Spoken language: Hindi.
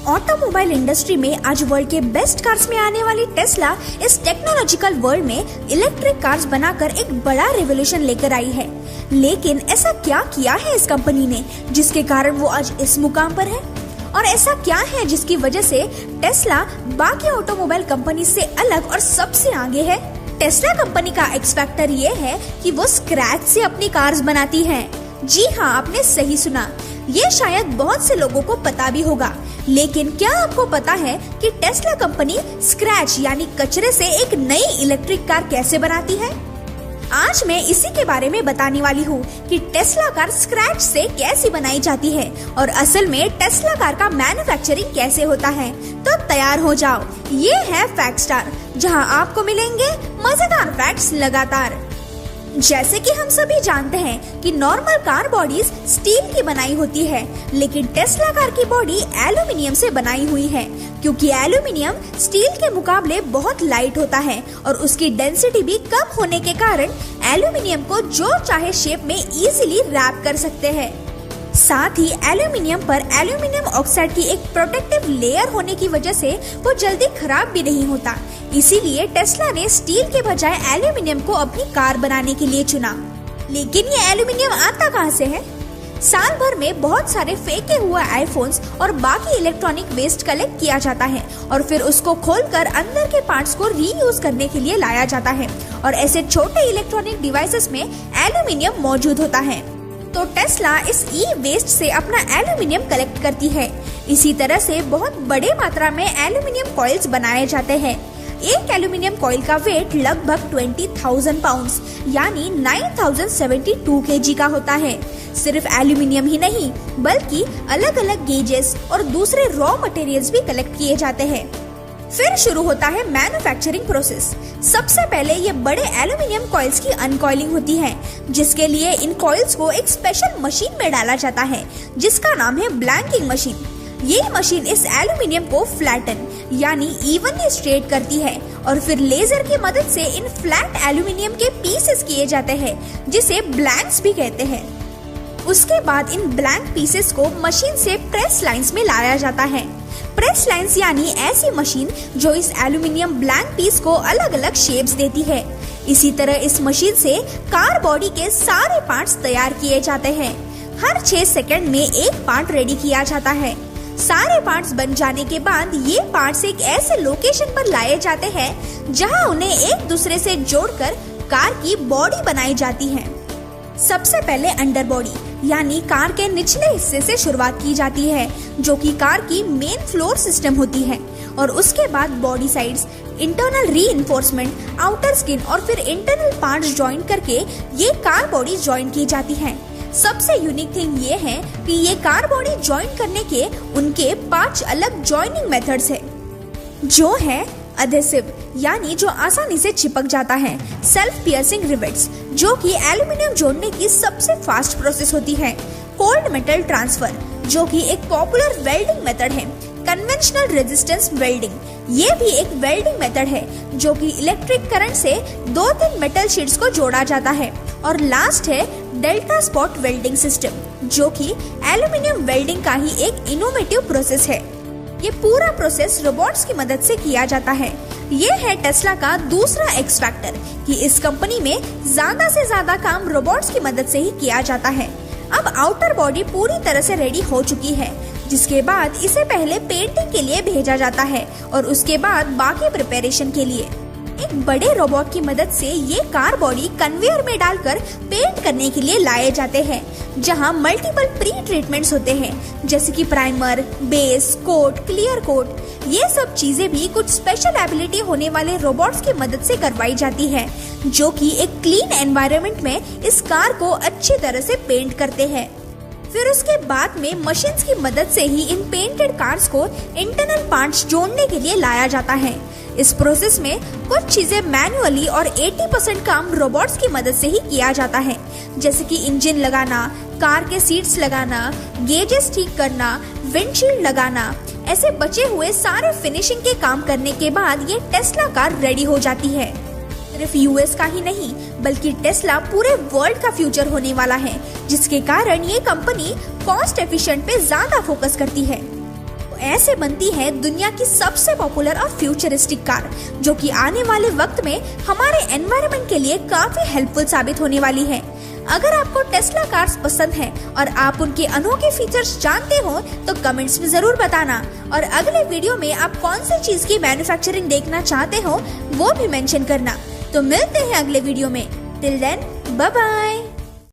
ऑटोमोबाइल इंडस्ट्री में आज वर्ल्ड के बेस्ट कार्स में आने वाली टेस्ला इस टेक्नोलॉजिकल वर्ल्ड में इलेक्ट्रिक कार्स बनाकर एक बड़ा रेवोल्यूशन लेकर आई है। लेकिन ऐसा क्या किया है इस कंपनी ने जिसके कारण वो आज इस मुकाम पर है? और ऐसा क्या है जिसकी वजह से टेस्ला बाकी ऑटोमोबाइल कंपनी से अलग और सबसे आगे है? टेस्ला कंपनी का एक्स फैक्टर ये है कि वो स्क्रैच से अपनी कार्स बनाती है। जी हाँ, आपने सही सुना। ये शायद बहुत से लोगों को पता भी होगा, लेकिन क्या आपको पता है कि टेस्ला कंपनी स्क्रैच यानी कचरे से एक नई इलेक्ट्रिक कार कैसे बनाती है? आज मैं इसी के बारे में बताने वाली हूँ कि टेस्ला कार स्क्रैच से कैसे बनाई जाती है और असल में टेस्ला कार का मैन्युफैक्चरिंग कैसे होता है। तो तैयार हो जाओ, ये है फैक्ट स्टार, जहाँ आपको मिलेंगे मजेदार फैक्ट्स लगातार। जैसे कि हम सभी जानते हैं कि नॉर्मल कार बॉडीज स्टील की बनाई होती है, लेकिन टेस्ला कार की बॉडी एल्यूमिनियम से बनाई हुई है, क्योंकि एल्यूमिनियम स्टील के मुकाबले बहुत लाइट होता है और उसकी डेंसिटी भी कम होने के कारण एल्यूमिनियम को जो चाहे शेप में इजीली रैप कर सकते हैं। साथ ही एल्यूमिनियम पर एल्यूमिनियम ऑक्साइड की एक प्रोटेक्टिव लेयर होने की वजह से वो जल्दी खराब भी नहीं होता। इसीलिए टेस्ला ने स्टील के बजाय एल्यूमिनियम को अपनी कार बनाने के लिए चुना। लेकिन ये एल्यूमिनियम आता कहाँ से है? साल भर में बहुत सारे फेंके हुए आईफोन्स और बाकी इलेक्ट्रॉनिक वेस्ट कलेक्ट किया जाता है और फिर उसको खोलकर अंदर के पार्ट्स को रीयूज करने के लिए लाया जाता है और ऐसे छोटे इलेक्ट्रॉनिक डिवाइसेस में एल्यूमिनियम मौजूद होता है। तो टेस्ला इस ई वेस्ट से अपना एल्यूमिनियम कलेक्ट करती है। इसी तरह से बहुत बड़े मात्रा में एल्यूमिनियम कॉइल्स बनाए जाते हैं। एक एल्यूमिनियम कॉइल का वेट लगभग 20,000 पाउंड्स यानी 9,072 kg का होता है। सिर्फ एल्यूमिनियम ही नहीं बल्कि अलग अलग गेजेस और दूसरे रॉ मटेरियल्स भी कलेक्ट किए जाते हैं। फिर शुरू होता है मैन्युफैक्चरिंग प्रोसेस। सबसे पहले ये बड़े एल्यूमिनियम कॉइल्स की अनकॉइलिंग होती है, जिसके लिए इन कॉइल्स को एक स्पेशल मशीन में डाला जाता है जिसका नाम है ब्लैंकिंग मशीन। ये मशीन इस एल्यूमिनियम को फ्लैटन यानी इवनली स्ट्रेट करती है और फिर लेजर की मदद से इन फ्लैट एल्यूमिनियम के पीसेस किए जाते हैं जिसे ब्लैंक्स भी कहते हैं। उसके बाद इन ब्लैंक पीसेस को मशीन से प्रेस लाइंस में लाया जाता है। प्रेस लाइंस यानी ऐसी मशीन जो इस एल्यूमिनियम ब्लैंक पीस को अलग अलग शेप्स देती है। इसी तरह इस मशीन से कार बॉडी के सारे पार्ट्स तैयार किए जाते हैं। हर 6 सेकंड में एक पार्ट रेडी किया जाता है। सारे पार्ट्स बन जाने के बाद ये पार्ट्स एक ऐसे लोकेशन पर लाए जाते हैं जहां उन्हें एक दूसरे से जोड़कर कार की बॉडी बनाई जाती है। सबसे पहले अंडर बॉडी यानी कार के निचले हिस्से से शुरुआत की जाती है, जो कि कार की मेन फ्लोर सिस्टम होती है, और उसके बाद body sides, internal reinforcement, outer skin और फिर इंटरनल पार्ट्स ज्वाइन करके ये कार बॉडी ज्वाइन की जाती है। सबसे यूनिक थिंग ये है कि ये कार बॉडी ज्वाइन करने के उनके 5 अलग ज्वाइनिंग मेथड्स है, जो है अधेसिव यानी जो आसानी से चिपक जाता है, सेल्फ पियर्सिंग रिवेट्स जो कि एल्यूमिनियम जोड़ने की सबसे फास्ट प्रोसेस होती है, कोल्ड मेटल ट्रांसफर जो कि एक पॉपुलर वेल्डिंग मेथड है, कन्वेंशनल रेजिस्टेंस वेल्डिंग ये भी एक वेल्डिंग मेथड है जो कि इलेक्ट्रिक करंट से 2-3 मेटल शीट्स को जोड़ा जाता है, और लास्ट है डेल्टा स्पॉट वेल्डिंग सिस्टम जो कि एल्यूमिनियम वेल्डिंग का ही एक इनोवेटिव प्रोसेस है। ये पूरा प्रोसेस रोबोट्स की मदद से किया जाता है। ये है टेस्ला का दूसरा एक्स फैक्टर कि इस कंपनी में ज्यादा से ज्यादा काम रोबोट्स की मदद से ही किया जाता है। अब आउटर बॉडी पूरी तरह से रेडी हो चुकी है, जिसके बाद इसे पहले पेंटिंग के लिए भेजा जाता है और उसके बाद बाकी प्रिपरेशन के लिए एक बड़े रोबोट की मदद से ये कार बॉडी कन्वेयर में डालकर पेंट करने के लिए लाए जाते हैं, जहां मल्टीपल प्री ट्रीटमेंट्स होते हैं जैसे कि primer, base coat, clear coat. ये सब चीजें भी कुछ स्पेशल एबिलिटी होने वाले रोबोट्स की मदद से करवाई जाती है, जो कि एक क्लीन एनवायरनमेंट में इस कार को अच्छी तरह से पेंट करते हैं। फिर उसके बाद में मशीन्स की मदद से ही इन पेंटेड कार्स को इंटरनल पार्ट्स जोड़ने के लिए लाया जाता है। इस प्रोसेस में कुछ चीजें मैन्युअली और 80% काम रोबोट्स की मदद से ही किया जाता है, जैसे कि इंजन लगाना, कार के सीट्स लगाना, गेजेस ठीक करना, विंडशील्ड लगाना। ऐसे बचे हुए सारे फिनिशिंग के काम करने के बाद ये टेस्ला कार रेडी हो जाती है। सिर्फ यूएस का ही नहीं बल्कि टेस्ला पूरे वर्ल्ड का फ्यूचर होने वाला है, जिसके कारण ये कंपनी कॉस्ट एफिशिएंट पे ज्यादा फोकस करती है। ऐसे बनती है दुनिया की सबसे पॉपुलर और फ्यूचरिस्टिक कार, जो कि आने वाले वक्त में हमारे एनवायरनमेंट के लिए काफी हेल्पफुल साबित होने वाली है। अगर आपको टेस्ला कार्स पसंद है और आप उनके अनोखे फीचर्स जानते हो तो कमेंट्स में जरूर बताना, और अगले वीडियो में आप कौन सी चीज की मैन्युफैक्चरिंग देखना चाहते हो वो भी मेंशन करना। तो मिलते हैं अगले वीडियो में। Till then bye bye.